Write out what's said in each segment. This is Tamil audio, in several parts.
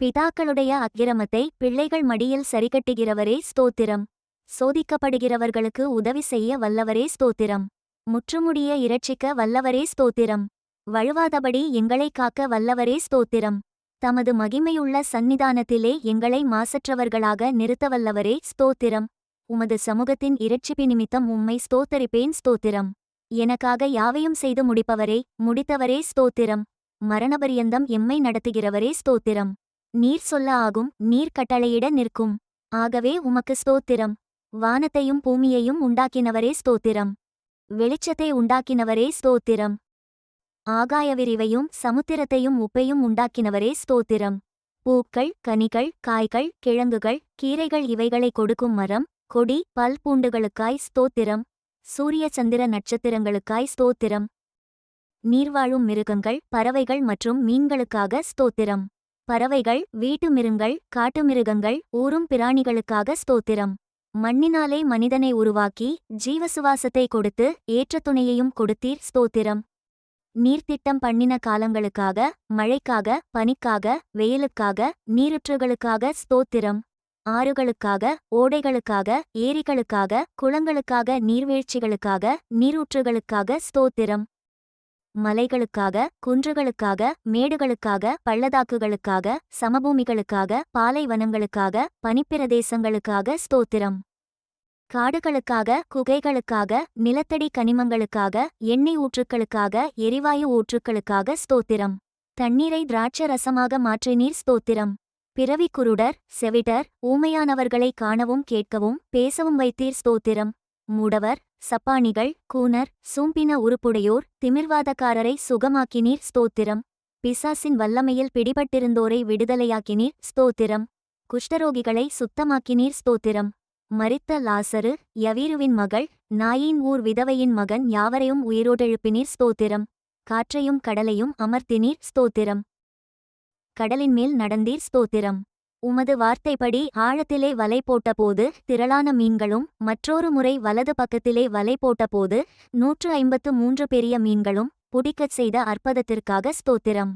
பிதாக்களுடைய அக்கிரமத்தை பிள்ளைகள் மடியில் சரிகட்டுகிறவரே ஸ்தோத்திரம். சோதிக்கப்படுகிறவர்களுக்கு உதவி செய்ய வல்லவரே ஸ்தோத்திரம். முற்றுமுடிய இரட்சிக்க வல்லவரே ஸ்தோத்திரம். வழுவாதபடி எங்களை காக்க வல்லவரே ஸ்தோத்திரம். தமது மகிமையுள்ள சந்நிதானத்திலே எங்களை மாசற்றவர்களாக நிறுத்தவல்லவரே ஸ்தோத்திரம். உமது சமூகத்தின் இரட்சிப்பு நிமித்தம் உம்மை ஸ்தோத்தரிப்பேன் ஸ்தோத்திரம். எனக்காக யாவையும் செய்து முடித்தவரே ஸ்தோத்திரம். மரணபரியந்தம் எம்மை நடத்துகிறவரே ஸ்தோத்திரம். நீர் சொல்ல ஆகும், நீர் கட்டளையிட நிற்கும். ஆகவே உமக்கு ஸ்தோத்திரம். வானத்தையும் பூமியையும் உண்டாக்கினவரே ஸ்தோத்திரம். வெளிச்சத்தை உண்டாக்கினவரே ஸ்தோத்திரம். ஆகாயவிரிவையும் சமுத்திரத்தையும் உப்பையும் உண்டாக்கினவரே ஸ்தோத்திரம். பூக்கள், கனிகள், காய்கள், கிழங்குகள், கீரைகள் இவைகளை கொடுக்கும் மரம், கொடி, பல் பூண்டுகளுக்காய் ஸ்தோத்திரம். சூரிய சந்திர நட்சத்திரங்களுக்காய் ஸ்தோத்திரம். நீர்வாழும் மிருகங்கள், பறவைகள் மற்றும் மீன்களுக்காக ஸ்தோத்திரம். பறவைகள், வீட்டு மிருகங்கள், காட்டு மிருகங்கள், ஊரும் பிராணிகளுக்காக ஸ்தோத்திரம். மண்ணினாலே மனிதனை உருவாக்கி ஜீவசுவாசத்தை கொடுத்து ஏற்ற துணையையும் கொடுத்தீர் ஸ்தோத்திரம். நீர்த்திட்டம் பண்ணின காலங்களுக்காக, மழைக்காக, பனிக்காக, வெயிலுக்காக, நீருற்றுகளுக்காக ஸ்தோத்திரம். ஆறுகளுக்காக, ஓடைகளுக்காக, ஏரிகளுக்காக, குளங்களுக்காக, நீர்வீழ்ச்சிகளுக்காக, நீரூற்றுகளுக்காக ஸ்தோத்திரம். மலைகளுக்காக, குன்றுகளுக்காக, மேடுகளுக்காக, பள்ளதாக்குகளுக்காக, சமபூமிகளுக்காக, பாலைவனங்களுக்காக, பனிப்பிரதேசங்களுக்காக ஸ்தோத்திரம். காடுகளுக்காக, குகைகளுக்காக, நிலத்தடி கனிமங்களுக்காக, எண்ணெய் ஊற்றுக்களுக்காக, எரிவாயு ஊற்றுக்களுக்காக ஸ்தோத்திரம். தண்ணீரை திராட்ச ரசமாக மாற்றினீர் ஸ்தோத்திரம். பிறவி குருடர், செவிடர், ஊமையானவர்களை காணவும் கேட்கவும் பேசவும் வைத்தீர் ஸ்தோத்திரம். மூடவர், சப்பானிகள், கூனர், சூம்பின உருப்புடையோர், திமிர்வாதக்காரரை சுகமாக்கினீர் ஸ்தோத்திரம். பிசாசின் வல்லமையில் பிடிபட்டிருந்தோரை விடுதலையாக்கினீர் ஸ்தோத்திரம். குஷ்டரோகிகளை சுத்தமாக்கினீர் ஸ்தோத்திரம். மரித்த லாசரு, யவீருவின் மகள், நாயின் ஊர் விதவையின் மகன் யாவரையும் உயிரோடெழுப்பினீர் ஸ்தோத்திரம். காற்றையும் கடலையும் அமர்த்தினீர் ஸ்தோத்திரம். கடலின் மேல் நடந்தீர் ஸ்தோத்திரம். உமது வார்த்தைப்படி ஆழத்திலே வலை போட்டபோது திரளான மீன்களும், மற்றொரு முறை வலது பக்கத்திலே வலை போட்டபோது 153 பெரிய மீன்களும் புடிக்கச் செய்த அற்புதத்திற்காக ஸ்தோத்திரம்.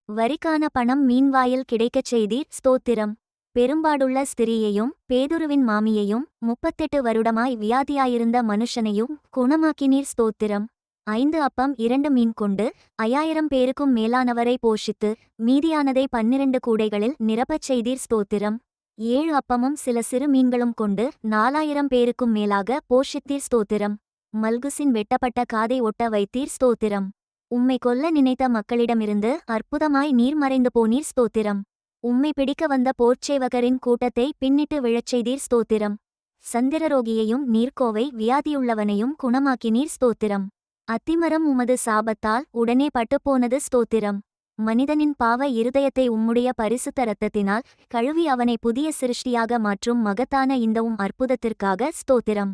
வரிக்கான பணம் மீன்வாயில் கிடைக்கச் செய்தீர் ஸ்தோத்திரம். பெரும்பாடுள்ள ஸ்திரீயையும் பேதுருவின் மாமியையும் 38 வருடமாய் வியாதியாயிருந்த மனுஷனையும் குணமாக்கினீர் ஸ்தோத்திரம். 5 அப்பம் 2 மீன் கொண்டு 5000 பேருக்கும் மேலானவரை போஷித்து மீதியானதை 12 கூடைகளில் நிரப்பச் செய்தீர் ஸ்தோத்திரம். 7 அப்பமும் சில சிறு மீன்களும் கொண்டு 4000 பேருக்கும் மேலாக போஷித்தீர் ஸ்தோத்திரம். மல்குசின் வெட்டப்பட்ட காதை ஒட்ட வைத்தீர் ஸ்தோத்திரம். உம்மை கொல்ல நினைத்த மக்களிடமிருந்து அற்புதமாய் நீர் மறைந்து போனீர் ஸ்தோத்திரம். உம்மை பிடிக்க வந்த போர்ச்சேவகரின் கூட்டத்தை பின்னிட்டு விழச் செய்தீர் ஸ்தோத்திரம். சந்திரரோகியையும் நீர்க்கோவை வியாதியுள்ளவனையும் குணமாக்கினீர் ஸ்தோத்திரம். அத்திமரம் உமது சாபத்தால் உடனே பட்டுப்போனது ஸ்தோத்திரம். மனிதனின் பாவ இருதயத்தை உம்முடைய பரிசுத்த இரத்தத்தினால் கழுவி அவனை புதிய சிருஷ்டியாக மாற்றும் மகத்தான இந்தவும் அற்புதத்திற்காக ஸ்தோத்திரம்.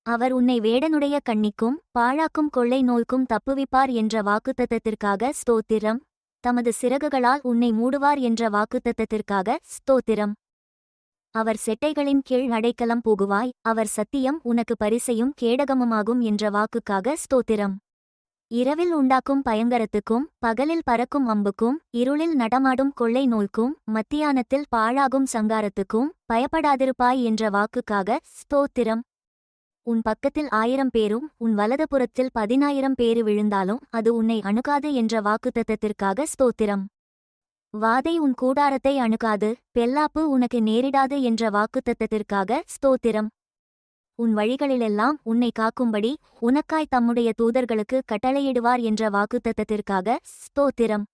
அவர் உன்னை வேடனுடைய கண்ணிக்கும் பாழாக்கும் கொள்ளை நோய்க்கும் தப்புவிப்பார் என்ற வாக்குத்தத்தத்திற்காக ஸ்தோத்திரம். தமது சிறகுகளால் உன்னை மூடுவார் என்ற வாக்குத்தத்தத்திற்காக ஸ்தோத்திரம். அவர் செட்டைகளின் கீழ் அடைக்கலம் புகுவாய், அவர் சத்தியம் உனக்கு பரிசையும் கேடகமுமாகும் என்ற வாக்குக்காக ஸ்தோத்திரம். இரவில் உண்டாக்கும் பயங்கரத்துக்கும், பகலில் பறக்கும் அம்புக்கும், இருளில் நடமாடும் கொள்ளை நோய்க்கும், மத்தியானத்தில் பாழாகும் சங்காரத்துக்கும் பயப்படாதிருப்பாய் என்ற வாக்குக்காக ஸ்தோத்திரம். உன் பக்கத்தில் 1000 பேரும் உன் வலதுபுறத்தில் 10000 பேரு விழுந்தாலும் அது உன்னை அணுகாது என்ற வாக்குத்தத்தத்திற்காக ஸ்தோத்திரம். வாதை உன் கூடாரத்தை அணுகாது, பெல்லாப்பு உனக்கு நேரிடாது என்ற வாக்குத்தத்தத்திற்காக ஸ்தோத்திரம். உன் வழிகளிலெல்லாம் உன்னை காக்கும்படி உனக்காய் தம்முடைய தூதர்களுக்கு கட்டளையிடுவார் என்ற வாக்குத்தத்தத்திற்காக ஸ்தோத்திரம்.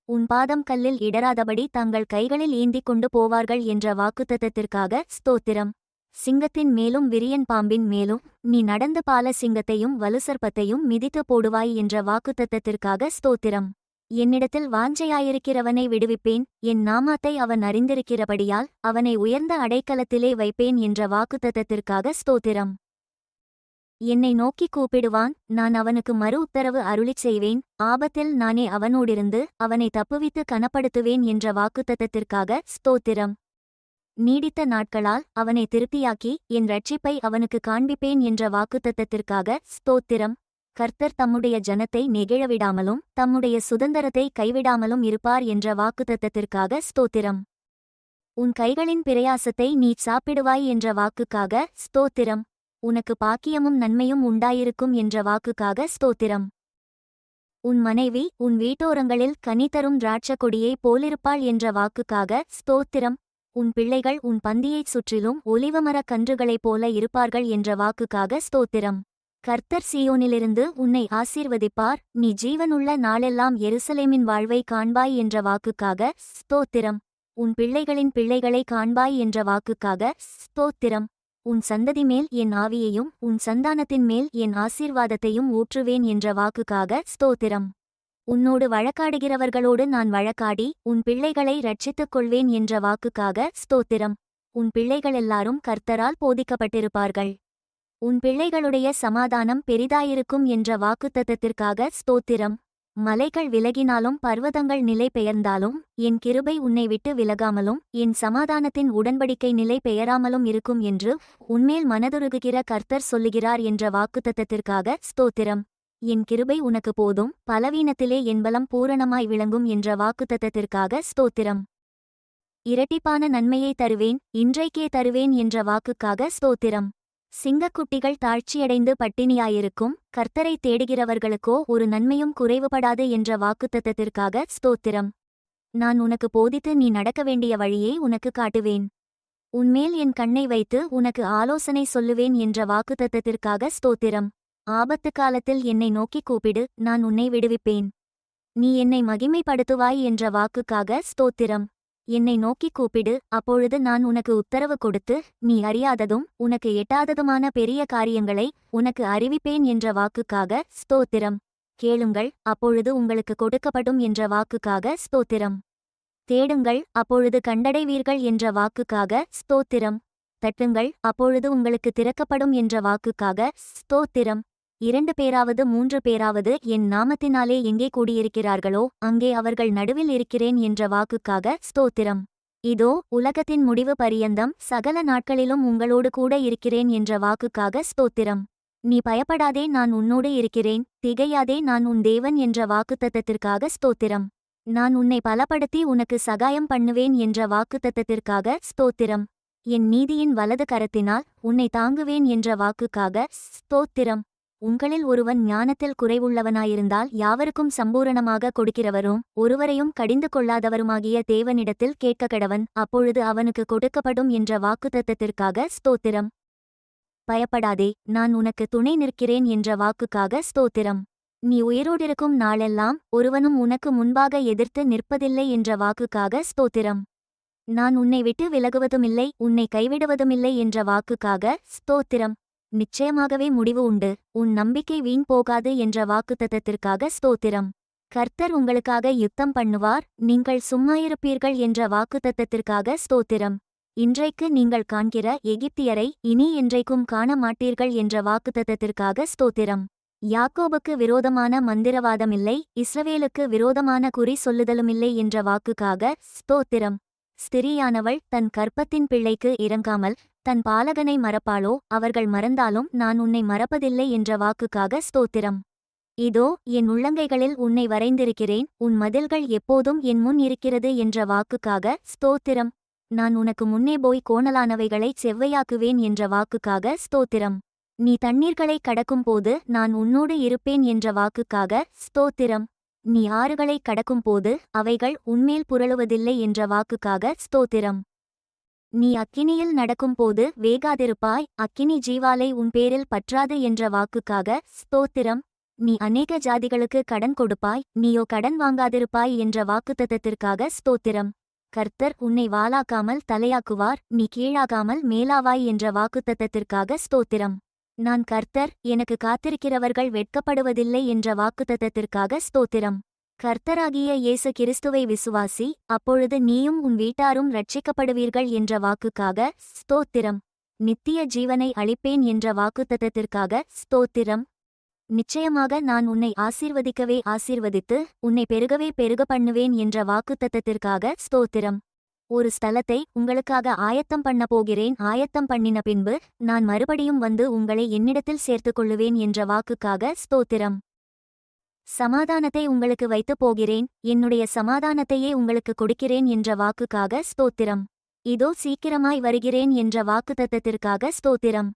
உன் பாதம் கல்லில் இடராதபடி தங்கள் கைகளில் ஏந்திக் கொண்டு போவார்கள் என்ற வாக்குத்தத்தத்திற்காக ஸ்தோத்திரம். சிங்கத்தின் மேலும் விரியன் பாம்பின் மேலும் நீ நடந்து பால சிங்கத்தையும் வலுசர்ப்பத்தையும் மிதித்து போடுவாய் என்ற வாக்குத்தத்தத்திற்காக ஸ்தோத்திரம். என்னிடத்தில் வாஞ்சையாயிருக்கிறவனை விடுவிப்பேன், என் நாமத்தை அவன் அறிந்திருக்கிறபடியால் அவனை உயர்ந்த அடைக்கலத்திலே வைப்பேன் என்ற வாக்குத்தத்தத்திற்காக ஸ்தோத்திரம். என்னை நோக்கி கூப்பிடுவான், நான் அவனுக்கு மறு உத்தரவு அருளிச் செய்வேன், ஆபத்தில் நானே அவனோடிருந்து அவனை தப்புவித்து கனப்படுத்துவேன் என்ற வாக்குத்தத்தத்திற்காக ஸ்தோத்திரம். நீடித்த நாட்களால் அவனை திருப்தியாக்கி என் இரட்சிப்பை அவனுக்கு காண்பிப்பேன் என்ற வாக்குத்தத்தத்திற்காக ஸ்தோத்திரம். கர்த்தர் தம்முடைய ஜனத்தை நெகிழவிடாமலும் தம்முடைய சுதந்திரத்தை கைவிடாமலும் இருப்பார் என்ற வாக்குத்தத்தத்திற்காக ஸ்தோத்திரம். உன் கைகளின் பிரயாசத்தை நீ சாப்பிடுவாய் என்ற வாக்குக்காக ஸ்தோத்திரம். உனக்கு பாக்கியமும் நன்மையும் உண்டாயிருக்கும் என்ற வாக்குக்காக ஸ்தோத்திரம். உன் மனைவி உன் வீட்டோரங்களில் கனி தரும் திராட்சக் கொடியைப் போலிருப்பாள் என்ற வாக்குக்காக ஸ்தோத்திரம். உன் பிள்ளைகள் உன் பந்தியைச் சுற்றிலும் ஒலிவமரக் கன்றுகளைப் போல இருப்பார்கள் என்ற வாக்குக்காக ஸ்தோத்திரம். கர்த்தர் சீயோனிலிருந்து உன்னை ஆசீர்வதிப்பார், நீ ஜீவனுள்ள நாளெல்லாம் எருசலேமின் வாழ்வை காண்பாய் என்ற வாக்குக்காக ஸ்தோத்திரம். உன் பிள்ளைகளின் பிள்ளைகளை காண்பாய் என்ற வாக்குக்காக ஸ்தோத்திரம். உன் சந்ததி மேல் என் ஆவியையும் உன் சந்தானத்தின் மேல் என் ஆசீர்வாதத்தையும் ஊற்றுவேன் என்ற வாக்குக்காக ஸ்தோத்திரம். உன்னோடு வழக்காடுகிறவர்களோடு நான் வழக்காடி உன் பிள்ளைகளை இரட்சித்துக் கொள்வேன் என்ற வாக்குக்காக ஸ்தோத்திரம். உன் பிள்ளைகளெல்லாரும் கர்த்தரால் போதிக்கப்பட்டிருப்பார்கள். உன் பிள்ளைகளுடைய சமாதானம் பெரிதாயிருக்கும் என்ற வாக்குத்தத்தத்திற்காக ஸ்தோத்திரம். மலைகள் விலகினாலும் பர்வதங்கள் நிலை பெயர்ந்தாலும் என் கிருபை உன்னை விட்டு விலகாமலும் என் சமாதானத்தின் உடன்படிக்கை நிலை பெயராமலும் இருக்கும் என்று உன்மேல் மனதுருகுகிற கர்த்தர் சொல்லுகிறார் என்ற வாக்குத்தத்தத்திற்காக ஸ்தோத்திரம். என் கிருபை உனக்கு போதும், பலவீனத்திலே என் பலம் பூரணமாய் விளங்கும் என்ற வாக்குத்தத்தத்திற்காக ஸ்தோத்திரம். இரட்டிப்பான நன்மையை தருவேன், இன்றைக்கே தருவேன் என்ற வாக்குக்காக ஸ்தோத்திரம். சிங்கக்குட்டிகள் தாழ்ச்சியடைந்து பட்டினியாயிருக்கும், கர்த்தரை தேடுகிறவர்களுக்கோ ஒரு நன்மையும் குறைவுபடாது என்ற வாக்குத்தத்தத்திற்காக ஸ்தோத்திரம். நான் உனக்கு போதித்து நீ நடக்க வேண்டிய வழியை உனக்கு காட்டுவேன். உன்மேல் என் கண்ணை வைத்து உனக்கு ஆலோசனை சொல்லுவேன் என்ற வாக்குத்தத்தத்திற்காக ஸ்தோத்திரம். ஆபத்து காலத்தில் என்னை நோக்கி கூப்பிடு, நான் உன்னை விடுவிப்பேன். நீ என்னை மகிமைப்படுத்துவாய் என்ற வாக்குக்காக ஸ்தோத்திரம். என்னை நோக்கி கூப்பிடு, அப்பொழுது நான் உனக்கு உத்தரவு கொடுத்து நீ அறியாததும் உனக்கு எட்டாததுமான பெரிய காரியங்களை உனக்கு அறிவிப்பேன் என்ற வாக்குக்காக ஸ்தோத்திரம். கேளுங்கள், அப்பொழுது உங்களுக்கு கொடுக்கப்படும் என்ற வாக்குக்காக ஸ்தோத்திரம். தேடுங்கள், அப்பொழுது கண்டடைவீர்கள் என்ற வாக்குக்காக ஸ்தோத்திரம். தட்டுங்கள், அப்பொழுது உங்களுக்கு திறக்கப்படும் என்ற வாக்குக்காக ஸ்தோத்திரம். 2 பேராவது 3 பேராவது என் நாமத்தினாலே எங்கே கூடியிருக்கிறார்களோ அங்கே அவர்கள் நடுவில் இருக்கிறேன் என்ற வாக்குக்காக ஸ்தோத்திரம். இதோ உலகத்தின் முடிவு பரியந்தம் சகல நாட்களிலும் உங்களோடு கூட இருக்கிறேன் என்ற வாக்குக்காக ஸ்தோத்திரம். நீ பயப்படாதே, நான் உன்னோடு இருக்கிறேன், திகையாதே, நான் உன் தேவன் என்ற வாக்குத்தத்தத்திற்காக ஸ்தோத்திரம். நான் உன்னை பலப்படுத்தி உனக்கு சகாயம் பண்ணுவேன் என்ற வாக்குத்தத்தத்திற்காக ஸ்தோத்திரம். என் நீதியின் வலது கரத்தினால் உன்னை தாங்குவேன் என்ற வாக்குக்காக ஸ்தோத்திரம். உங்களில் ஒருவன் ஞானத்தில் குறைவுள்ளவனாயிருந்தால் யாவருக்கும் சம்பூரணமாக கொடுக்கிறவரும் ஒருவரையும் கடிந்து கொள்ளாதவருமாகிய தேவனிடத்தில் கேட்கக்கடவன், அப்பொழுது அவனுக்கு கொடுக்கப்படும் என்ற வாக்குத்தத்தத்திற்காக ஸ்தோத்திரம். பயப்படாதே, நான் உனக்கு துணை நிற்கிறேன் என்ற வாக்குக்காக ஸ்தோத்திரம். நீ உயிரோடிருக்கும் நாளெல்லாம் ஒருவனும் உனக்கு முன்பாக எதிர்த்து நிற்பதில்லை என்ற வாக்குக்காக ஸ்தோத்திரம். நான் உன்னை விட்டு விலகுவதுமில்லை, உன்னை கைவிடுவதுமில்லை என்ற வாக்குக்காக ஸ்தோத்திரம். நிச்சயமாகவே முடிவு உண்டு, உன் நம்பிக்கை வீண் போகாது என்ற வாக்குத்தத்தத்திற்காக ஸ்தோத்திரம். கர்த்தர் உங்களுக்காக யுத்தம் பண்ணுவார், நீங்கள் சும்மாயிருப்பீர்கள் என்ற வாக்குத்தத்தத்திற்காக ஸ்தோத்திரம். இன்றைக்கு நீங்கள் காண்கிற எகிப்தியரை இனி என்றைக்கும் காண மாட்டீர்கள் என்ற வாக்குத்தத்தத்திற்காக ஸ்தோத்திரம். யாக்கோபுக்கு விரோதமான மந்திரவாதமில்லை, இஸ்ரவேலுக்கு விரோதமான குறி சொல்லுதலுமில்லை என்ற வாக்குக்காக ஸ்தோத்திரம். ஸ்திரீயானவள் தன் கர்ப்பத்தின் பிள்ளைக்கு இரங்காமல் தன் பாலகனை மறப்பாளோ, அவர்கள் மறந்தாலும் நான் உன்னை மறப்பதில்லை என்ற வாக்குக்காக ஸ்தோத்திரம். இதோ என் உள்ளங்கைகளில் உன்னை வரைந்திருக்கிறேன், உன் மதில்கள் எப்போதும் என் முன் இருக்கிறது என்ற வாக்குக்காக ஸ்தோத்திரம். நான் உனக்கு முன்னே போய் கோணலானவைகளைச் செவ்வையாக்குவேன் என்ற வாக்குக்காக ஸ்தோத்திரம். நீ தண்ணீர்களை கடக்கும்போது நான் உன்னோடு இருப்பேன் என்ற வாக்குக்காக ஸ்தோத்திரம். நீ ஆறுகளை கடக்கும்போது அவைகள் உன்மேல் புரளுவதில்லை என்ற வாக்குக்காக ஸ்தோத்திரம். நீ அக்கினியில் நடக்கும்போது வேகாதிருப்பாய், அக்கினி ஜீவாலை உன் பேரில் பற்றாது என்ற வாக்குக்காக ஸ்தோத்திரம். நீ அநேக ஜாதிகளுக்கு கடன் கொடுப்பாய், நீயோ கடன் வாங்காதிருப்பாய் என்ற வாக்குத்தத்தத்திற்காக ஸ்தோத்திரம். கர்த்தர் உன்னை வாலாக்காமல் தலையாக்குவார், நீ கீழாகாமல் மேலாவாய் என்ற வாக்குத்தத்தத்திற்காக ஸ்தோத்திரம். நான் கர்த்தர், எனக்கு காத்திருக்கிறவர்கள் வெட்கப்படுவதில்லை என்ற வாக்குத்தத்தத்திற்காக ஸ்தோத்திரம். கர்த்தராகிய இயேசு கிறிஸ்துவை விசுவாசி, அப்பொழுது நீயும் உன் வீட்டாரும் இரட்சிக்கப்படுவீர்கள் என்ற வாக்குக்காக ஸ்தோத்திரம். நித்திய ஜீவனை அளிப்பேன் என்ற வாக்குத்தத்தத்திற்காக ஸ்தோத்திரம். நிச்சயமாக நான் உன்னை ஆசீர்வதிக்கவே ஆசீர்வதித்து உன்னை பெருகவே பெருக பண்ணுவேன் என்ற வாக்குத்தத்தத்திற்காக ஸ்தோத்திரம். ஒரு ஸ்தலத்தை உங்களுக்காக ஆயத்தம் பண்ண போகிறேன். ஆயத்தம் பண்ணின பின்பு நான் மறுபடியும் வந்து உங்களை என்னிடத்தில் சேர்த்துக் கொள்ளுவேன் என்ற வாக்குக்காக ஸ்தோத்திரம். சமாதானத்தை உங்களுக்கு வைத்துப் போகிறேன், என்னுடைய சமாதானத்தையே உங்களுக்கு கொடுக்கிறேன் என்ற வாக்குக்காக ஸ்தோத்திரம். இதோ சீக்கிரமாய் வருகிறேன் என்ற வாக்குத்தத்தத்திற்காக ஸ்தோத்திரம்.